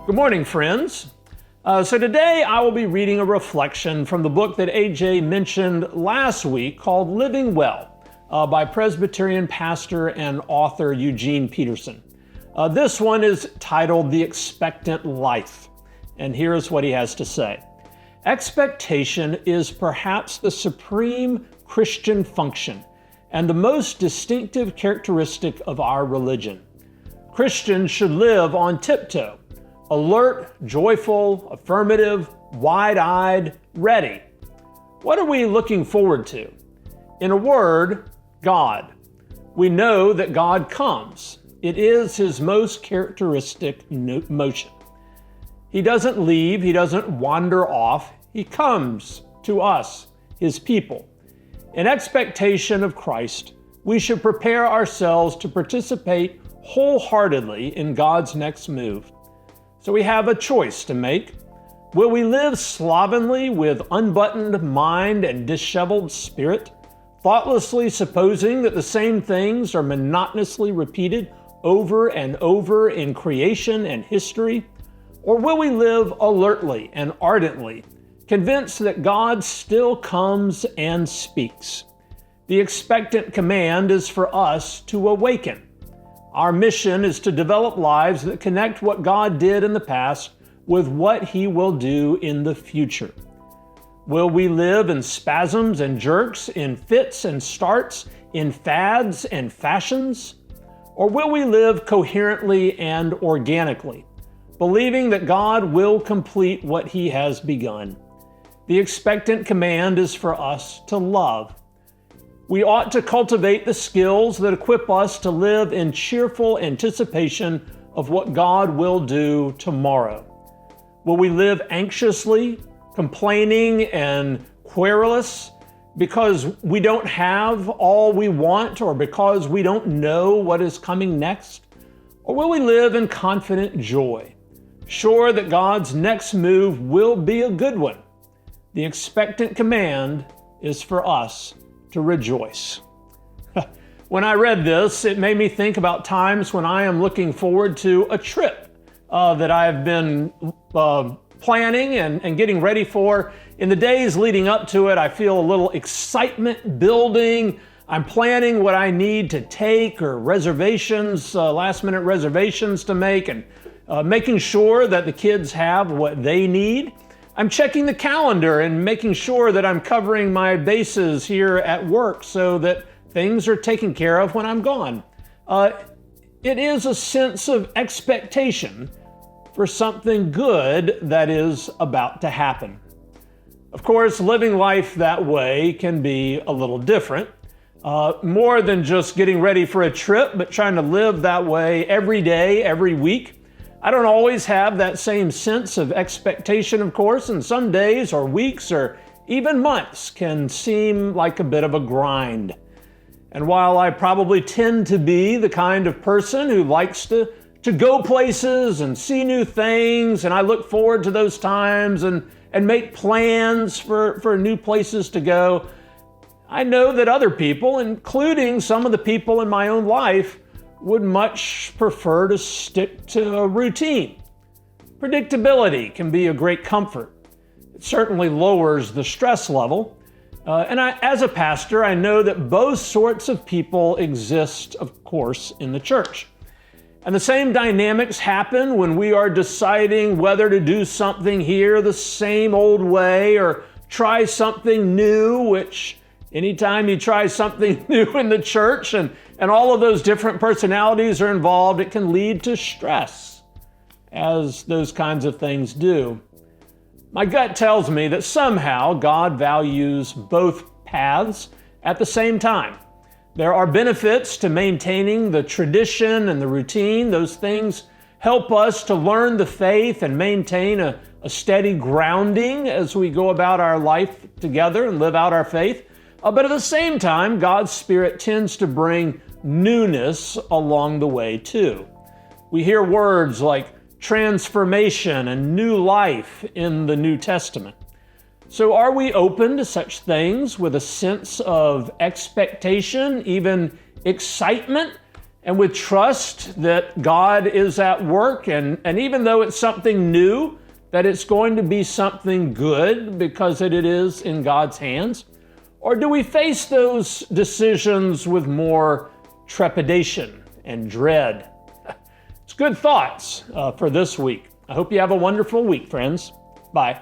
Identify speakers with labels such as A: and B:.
A: Good morning, friends. So today I will be reading a reflection from the book that AJ mentioned last week called Living Well by Presbyterian pastor and author Eugene Peterson. This one is titled The Expectant Life, and here's what he has to say. Expectation is perhaps the supreme Christian function and the most distinctive characteristic of our religion. Christians should live on tiptoe, alert, joyful, affirmative, wide-eyed, ready. What are we looking forward to? In a word, God. We know that God comes. It is His most characteristic motion. He doesn't leave, He doesn't wander off. He comes to us, His people. In expectation of Christ, we should prepare ourselves to participate wholeheartedly in God's next move. So we have a choice to make. Will we live slovenly with unbuttoned mind and disheveled spirit, thoughtlessly supposing that the same things are monotonously repeated over and over in creation and history? Or will we live alertly and ardently, convinced that God still comes and speaks? The expectant command is for us to awaken. Our mission is to develop lives that connect what God did in the past with what He will do in the future. Will we live in spasms and jerks, in fits and starts, in fads and fashions? Or will we live coherently and organically, believing that God will complete what He has begun? The expectant command is for us to love. We ought to cultivate the skills that equip us to live in cheerful anticipation of what God will do tomorrow. Will we live anxiously, complaining, and querulous because we don't have all we want or because we don't know what is coming next? Or will we live in confident joy, sure that God's next move will be a good one? The expectant command is for us to rejoice. When I read this, it made me think about times when I am looking forward to a trip that I've been planning and getting ready for. In the days leading up to it, I feel a little excitement building. I'm planning what I need to take or reservations, last-minute reservations to make, and making sure that the kids have what they need. I'm checking the calendar and making sure that I'm covering my bases here at work so that things are taken care of when I'm gone. It is a sense of expectation for something good that is about to happen. Of course, living life that way can be a little different. More than just getting ready for a trip, but trying to live that way every day, every week. I don't always have that same sense of expectation, of course, and some days or weeks or even months can seem like a bit of a grind. And while I probably tend to be the kind of person who likes to go places and see new things, and I look forward to those times and make plans for new places to go, I know that other people, including some of the people in my own life, would much prefer to stick to a routine. Predictability can be a great comfort. It certainly lowers the stress level. As a pastor, I know that both sorts of people exist, of course, in the church. And the same dynamics happen when we are deciding whether to do something here the same old way or try something new, which anytime you try something new in the church and all of those different personalities are involved, it can lead to stress, as those kinds of things do. My gut tells me that somehow God values both paths at the same time. There are benefits to maintaining the tradition and the routine. Those things help us to learn the faith and maintain a steady grounding as we go about our life together and live out our faith. But at the same time, God's Spirit tends to bring newness along the way too. We hear words like transformation and new life in the New Testament. So are we open to such things with a sense of expectation, even excitement, and with trust that God is at work, and even though it's something new, that it's going to be something good because it is in God's hands? Or do we face those decisions with more trepidation and dread? It's good thoughts for this week. I hope you have a wonderful week, friends. Bye.